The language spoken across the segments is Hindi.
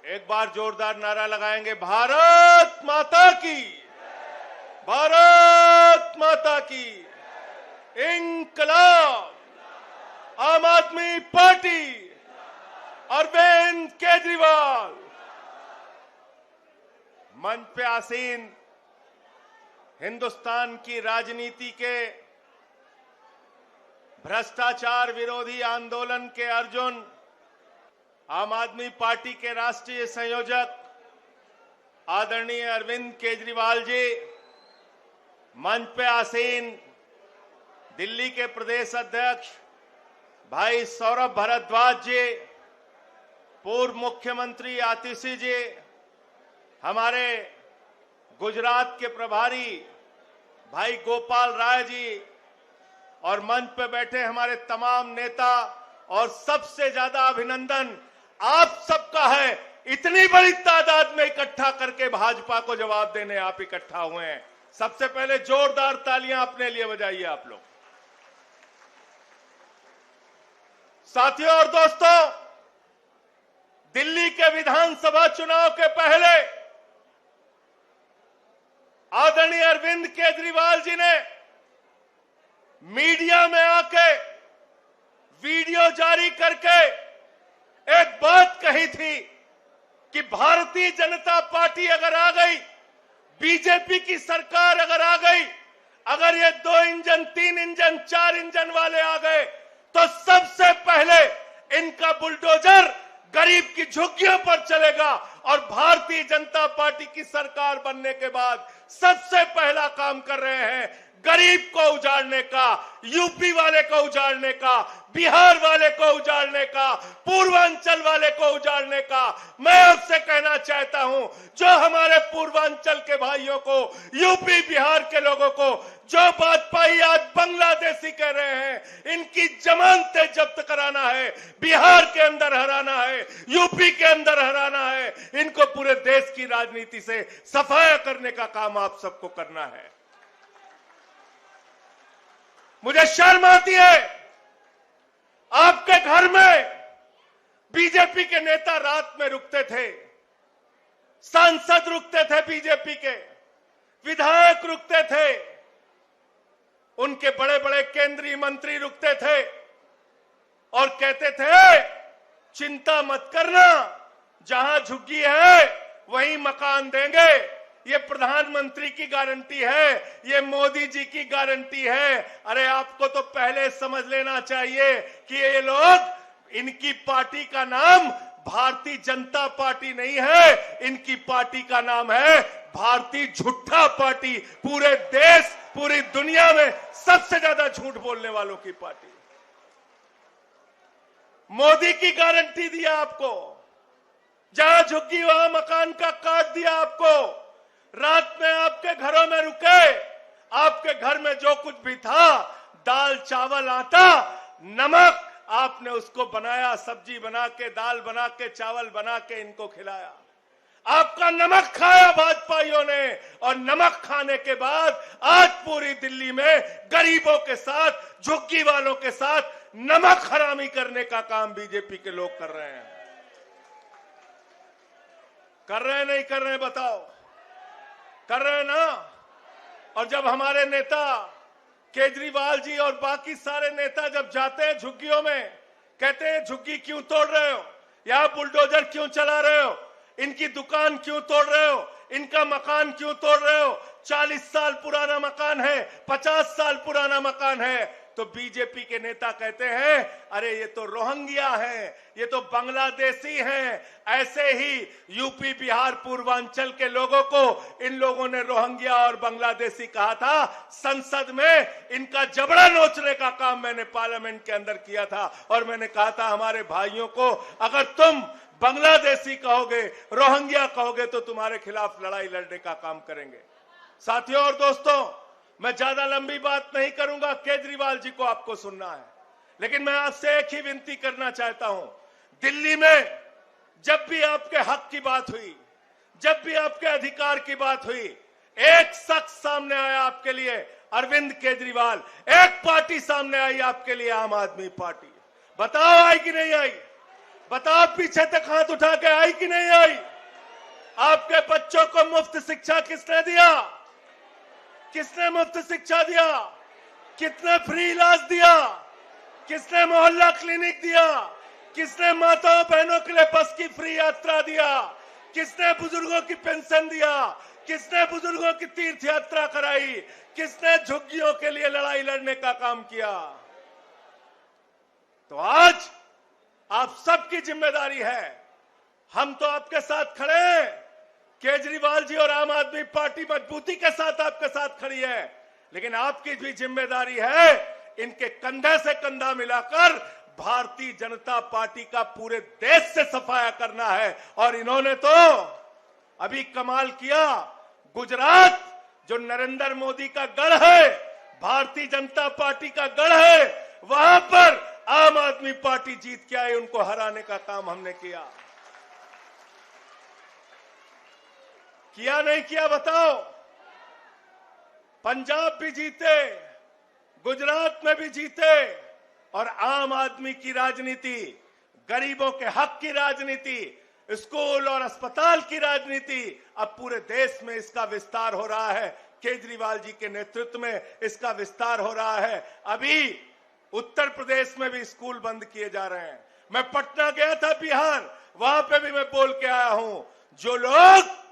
एक बार जोरदार नारा लगाएंगे, भारत माता की, भारत माता की, इंकलाब, आम आदमी पार्टी, अरविंद केजरीवाल। मंच पे आसीन हिंदुस्तान की राजनीति के भ्रष्टाचार विरोधी आंदोलन के अर्जुन, आम आदमी पार्टी के राष्ट्रीय संयोजक आदरणीय अरविंद केजरीवाल जी, मंच पे आसीन दिल्ली के प्रदेश अध्यक्ष भाई सौरभ भारद्वाज जी, पूर्व मुख्यमंत्री आतिशी जी, हमारे गुजरात के प्रभारी भाई गोपाल राय जी और मंच पे बैठे हमारे तमाम नेता, और सबसे ज्यादा अभिनंदन आप सबका है, इतनी बड़ी तादाद में इकट्ठा करके भाजपा को जवाब देने आप इकट्ठा हुए हैं। सबसे पहले जोरदार तालियां अपने लिए बजाइए आप लोग। साथियों और दोस्तों, दिल्ली के विधानसभा चुनाव के पहले आदरणीय अरविंद केजरीवाल जी ने मीडिया में आके वीडियो जारी करके एक बात कही थी कि भारतीय जनता पार्टी अगर आ गई, बीजेपी की सरकार अगर आ गई, अगर ये 2 इंजन, 3 इंजन, 4 इंजन वाले आ गए, तो सबसे पहले इनका बुलडोजर गरीब की झुग्गियों पर चलेगा। और भारतीय जनता पार्टी की सरकार बनने के बाद सबसे पहला काम कर रहे हैं गरीब को उजाड़ने का, यूपी वाले को उजाड़ने का, बिहार वाले को उजाड़ने का, पूर्वांचल वाले को उजाड़ने का। मैं आपसे कहना चाहता हूं, जो हमारे पूर्वांचल के भाइयों को, यूपी बिहार के लोगों को जो वाजपेयी आज बांग्लादेशी कह रहे हैं, इनकी जमानतें जब्त कराना है, बिहार के अंदर हराना है, यूपी के अंदर हराना है, इनको पूरे देश की राजनीति से सफाया करने का काम आप सबको करना है। मुझे शर्म आती है, आपके घर में बीजेपी के नेता रात में रुकते थे, सांसद रुकते थे, बीजेपी के विधायक रुकते थे, उनके बड़े बड़े केंद्रीय मंत्री रुकते थे और कहते थे चिंता मत करना, जहां झुग्गी है वहीं मकान देंगे, ये प्रधानमंत्री की गारंटी है, ये मोदी जी की गारंटी है। अरे आपको तो पहले समझ लेना चाहिए कि ये लोग, इनकी पार्टी का नाम भारतीय जनता पार्टी नहीं है, इनकी पार्टी का नाम है भारतीय झूठा पार्टी। पूरे देश, पूरी दुनिया में सबसे ज्यादा झूठ बोलने वालों की पार्टी। मोदी की गारंटी दिया आपको, जहां झुग्गी वहां मकान का काट दिया आपको, रात में आपके घरों में रुके, आपके घर में जो कुछ भी था, दाल चावल आटा नमक, आपने उसको बनाया, सब्जी बना के, दाल बना के, चावल बना के इनको खिलाया। आपका नमक खाया भाजपाइयों ने, और नमक खाने के बाद आज पूरी दिल्ली में गरीबों के साथ, झुग्गी वालों के साथ नमक हरामी करने का काम बीजेपी के लोग कर रहे हैं। कर रहे हैं नहीं कर रहे हैं बताओ? कर रहे हैं ना? और जब हमारे नेता केजरीवाल जी और बाकी सारे नेता जब जाते हैं झुग्गियों में, कहते हैं झुग्गी क्यों तोड़ रहे हो, यहां बुलडोजर क्यों चला रहे हो, इनकी दुकान क्यों तोड़ रहे हो, इनका मकान क्यों तोड़ रहे हो, 40 साल पुराना मकान है, 50 साल पुराना मकान है, तो बीजेपी के नेता कहते हैं अरे ये तो रोहिंग्या हैं, ये तो बांग्लादेशी हैं। ऐसे ही यूपी बिहार पूर्वांचल के लोगों को इन लोगों ने रोहिंग्या और बांग्लादेशी कहा था। संसद में इनका जबड़ा नोचने का काम मैंने पार्लियामेंट के अंदर किया था, और मैंने कहा था हमारे भाइयों को, अगर तुम बांग्लादेशी कहोगे, रोहिंग्या कहोगे, तो तुम्हारे खिलाफ लड़ाई लड़ने का काम करेंगे। साथियों और दोस्तों, मैं ज्यादा लंबी बात नहीं करूंगा, केजरीवाल जी को आपको सुनना है, लेकिन मैं आपसे एक ही विनती करना चाहता हूं। दिल्ली में जब भी आपके हक की बात हुई, जब भी आपके अधिकार की बात हुई, एक शख्स सामने आया आपके लिए, अरविंद केजरीवाल। एक पार्टी सामने आई आपके लिए, आम आदमी पार्टी। बताओ आई कि नहीं आई? बताओ पीछे तक हाथ उठा के आई कि नहीं आई? आपके बच्चों को मुफ्त शिक्षा किसने दिया? किसने मुफ्त शिक्षा दिया? किसने फ्री इलाज दिया? किसने मोहल्ला क्लिनिक दिया? किसने माताओं बहनों के लिए बस की फ्री यात्रा दिया? किसने बुजुर्गों की पेंशन दिया? किसने बुजुर्गों की तीर्थ यात्रा कराई? किसने झुग्गियों के लिए लड़ाई लड़ने का काम किया? तो आज आप सबकी जिम्मेदारी है। हम तो आपके साथ खड़े हैं। केजरीवाल जी और आम आदमी पार्टी मजबूती के साथ आपके साथ खड़ी है, लेकिन आपकी भी जिम्मेदारी है इनके कंधे से कंधा मिलाकर भारतीय जनता पार्टी का पूरे देश से सफाया करना है। और इन्होंने तो अभी कमाल किया। गुजरात जो नरेंद्र मोदी का गढ़ है, भारतीय जनता पार्टी का गढ़ है, वहां पर आम आदमी पार्टी जीत के आई। उनको हराने का काम हमने किया नहीं किया बताओ? पंजाब भी जीते, गुजरात में भी जीते, और आम आदमी की राजनीति, गरीबों के हक की राजनीति, स्कूल और अस्पताल की राजनीति, अब पूरे देश में इसका विस्तार हो रहा है। केजरीवाल जी के नेतृत्व में इसका विस्तार हो रहा है। अभी उत्तर प्रदेश में भी स्कूल बंद किए जा रहे हैं। मैं पटना गया था, बिहार, वहां पे भी मैं बोल के आया हूं। जो लोग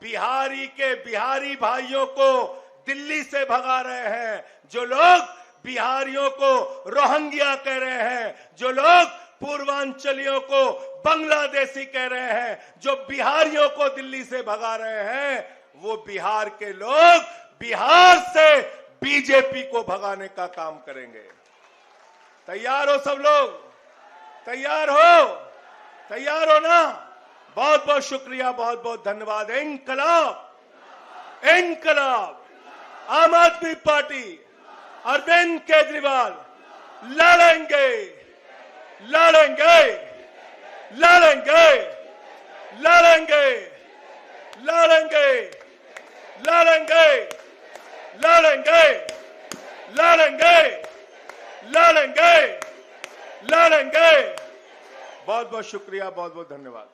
बिहारी भाइयों को दिल्ली से भगा रहे हैं, जो लोग बिहारियों को रोहिंग्या कह रहे हैं, जो लोग पूर्वांचलियों को बांग्लादेशी कह रहे हैं, जो बिहारियों को दिल्ली से भगा रहे हैं, वो बिहार के लोग बिहार से बीजेपी को भगाने का काम करेंगे। तैयार हो सब लोग? तैयार हो? तैयार हो ना? बहुत बहुत शुक्रिया, बहुत बहुत धन्यवाद। इनकलाब, इनकलाब, आम आदमी पार्टी, अरविंद केजरीवाल लड़ेंगे, लड़ेंगे, लड़ेंगे, लड़ेंगे, लड़ेंगे, लड़ेंगे, लड़ेंगे, लड़ेंगे, लड़ेंगे, लड़ेंगे। बहुत बहुत शुक्रिया, बहुत बहुत धन्यवाद।